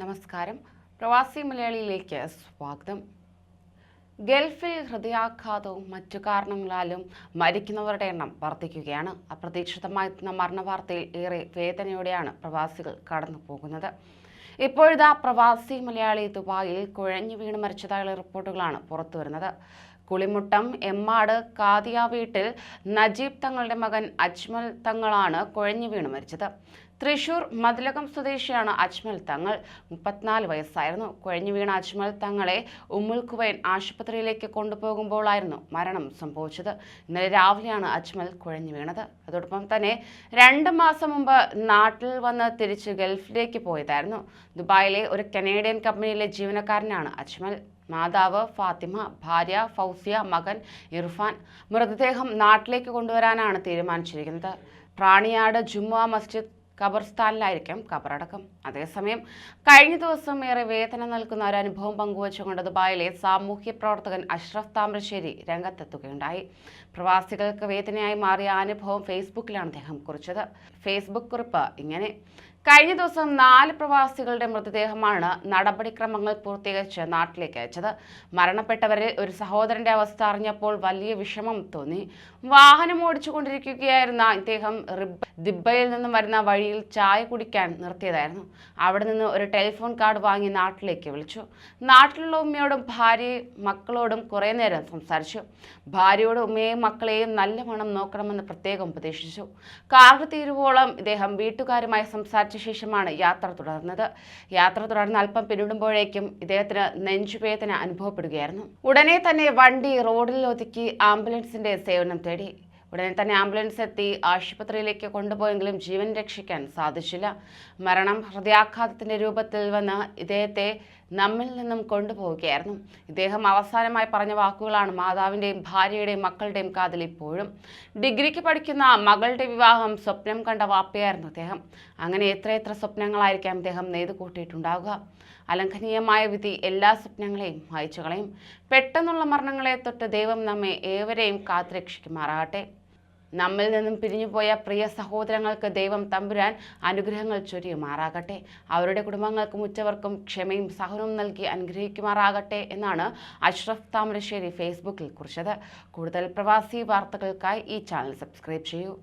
നമസ്കാരം. പ്രവാസി മലയാളിയിലേക്ക് സ്വാഗതം. ഗൾഫിൽ ഹൃദയാഘാതവും മറ്റു കാരണങ്ങളാലും മരിക്കുന്നവരുടെ എണ്ണം വർദ്ധിക്കുകയാണ്. അപ്രതീക്ഷിതമായെത്തുന്ന മരണവാർത്തയിൽ ഏറെ വേദനയോടെയാണ് പ്രവാസികൾ കടന്നു പോകുന്നത്. ഇപ്പോഴിതാ പ്രവാസി മലയാളി ദുബായിൽ കുഴഞ്ഞു വീണ് മരിച്ചതായുള്ള റിപ്പോർട്ടുകളാണ് പുറത്തുവരുന്നത്. കുളിമുട്ടം എമ്മാട് കാദിയ വീട്ടിൽ നജീബ് തങ്ങളുടെ മകൻ അജ്മൽ തങ്ങളാണ് കുഴഞ്ഞു വീണ് മരിച്ചത്. തൃശൂർ മതിലകം സ്വദേശിയാണ് അജ്മൽ തങ്ങൾ. 34 വയസ്സായിരുന്നു. കുഴഞ്ഞു വീണ അജ്മൽ തങ്ങളെ ഉമ്മുൽ ഖുവൈൻ ആശുപത്രിയിലേക്ക് കൊണ്ടുപോകുമ്പോഴായിരുന്നു മരണം സംഭവിച്ചത്. ഇന്നലെ രാവിലെയാണ് അജ്മൽ കുഴഞ്ഞു വീണത്. അതോടൊപ്പം തന്നെ 2 മാസം മുമ്പ് നാട്ടിൽ വന്ന് തിരിച്ച് ഗൾഫിലേക്ക് പോയതായിരുന്നു. ദുബായിലെ ഒരു കനേഡിയൻ കമ്പനിയിലെ ജീവനക്കാരനാണ് അജ്മൽ. മാതാവ് ഫാത്തിമ, ഭാര്യ ഫൗസിയ, മകൻ ഇർഫാൻ. മൃതദേഹം നാട്ടിലേക്ക് കൊണ്ടുവരാനാണ് തീരുമാനിച്ചിരിക്കുന്നത്. പ്രാണിയാട് ജുമുഅ മസ്ജിദ് ഖബർസ്ഥാനിലായിരിക്കും ഖബറടക്കം. അതേസമയം കഴിഞ്ഞ ദിവസം ഏറെ വേദന നൽകുന്ന ഒരു അനുഭവം പങ്കുവച്ചുകൊണ്ട് ദുബായിലെ സാമൂഹ്യ പ്രവർത്തകൻ അഷ്റഫ് താമരശ്ശേരി രംഗത്തെത്തുകയുണ്ടായി. പ്രവാസികൾക്ക് വേദനയായി മാറിയ അനുഭവം ഫേസ്ബുക്കിലാണ് അദ്ദേഹം കുറിച്ചത്. ഫേസ്ബുക്ക് കുറിപ്പ് ഇങ്ങനെ: കഴിഞ്ഞ ദിവസം 4 പ്രവാസികളുടെ മൃതദേഹമാണ് നടപടിക്രമങ്ങൾ പൂർത്തീകരിച്ച് നാട്ടിലേക്ക് അയച്ചത്. മരണപ്പെട്ടവരിൽ ഒരു സഹോദരന്റെ അവസ്ഥ അറിഞ്ഞപ്പോൾ വലിയ വിഷമം തോന്നി. വാഹനം ഓടിച്ചുകൊണ്ടിരിക്കുകയായിരുന്ന ഇദ്ദേഹം ദിബ്ബയിൽ നിന്നും വരുന്ന വഴിയിൽ ചായ കുടിക്കാൻ നിർത്തിയതായിരുന്നു. അവിടെ നിന്ന് ഒരു ടെലിഫോൺ കാർഡ് വാങ്ങി നാട്ടിലേക്ക് വിളിച്ചു. നാട്ടിലുള്ള ഉമ്മയോടും ഭാര്യയും മക്കളോടും കുറേ നേരം സംസാരിച്ചു. ഭാര്യയോട് ഉമ്മയെയും മക്കളെയും നല്ലവണ്ണം നോക്കണമെന്ന് പ്രത്യേകം ഉപദേശിച്ചു. കാർഡ് തീരുവോളം ഇദ്ദേഹം വീട്ടുകാരുമായി സംസാരിച്ച ശേഷമാണ് യാത്ര തുടർന്നത്. യാത്ര തുടർന്ന് അല്പം പിന്നിടുമ്പോഴേക്കും ഇദ്ദേഹത്തിന് നെഞ്ചുവേദന അനുഭവപ്പെടുകയായിരുന്നു. ഉടനെ തന്നെ വണ്ടി റോഡിൽ ഒതുക്കി ആംബുലൻസിന്റെ സേവനം തേടി. ഉടനെ തന്നെ ആംബുലൻസ് എത്തി ആശുപത്രിയിലേക്ക് കൊണ്ടുപോയെങ്കിലും ജീവൻ രക്ഷിക്കാൻ സാധിച്ചില്ല. മരണം ഹൃദയാഘാതത്തിന്റെ രൂപത്തിൽ വന്ന് ഇദ്ദേഹത്തെ നമ്മിൽ നിന്നും കൊണ്ടുപോവുകയായിരുന്നു. ഇദ്ദേഹം അവസാനമായി പറഞ്ഞ വാക്കുകളാണ് മാതാവിൻ്റെയും ഭാര്യയുടെയും മക്കളുടെയും കാതിൽ ഇപ്പോഴും. ഡിഗ്രിക്ക് പഠിക്കുന്ന മകളുടെ വിവാഹം സ്വപ്നം കണ്ട വാപ്പയായിരുന്നു അദ്ദേഹം. അങ്ങനെ എത്രയെത്ര സ്വപ്നങ്ങളായിരിക്കാം ഇദ്ദേഹം നെയ്തു കൂട്ടിയിട്ടുണ്ടാവുക. അലംഘനീയമായ വിധി എല്ലാ സ്വപ്നങ്ങളെയും മായ്ച്ചു കളയും. പെട്ടെന്നുള്ള മരണങ്ങളെ തൊട്ട് ദൈവം നമ്മെ ഏവരെയും കാത്തുരക്ഷിക്കുമാറാകട്ടെ. നമ്മിൽ നിന്നും പിരിഞ്ഞുപോയ പ്രിയ സഹോദരങ്ങൾക്ക് ദൈവം തമ്പുരാൻ അനുഗ്രഹങ്ങൾ ചൊരിയുമാറാകട്ടെ. അവരുടെ കുടുംബങ്ങൾക്കും ഉറ്റവർക്കും ക്ഷമയും സഹനവും നൽകി അനുഗ്രഹിക്കുമാറാകട്ടെ എന്നാണ് അഷ്റഫ് താമരശ്ശേരി ഫേസ്ബുക്കിൽ കുറിച്ചത്. കൂടുതൽ പ്രവാസി വാർത്തകൾക്കായി ഈ ചാനൽ സബ്സ്ക്രൈബ് ചെയ്യൂ.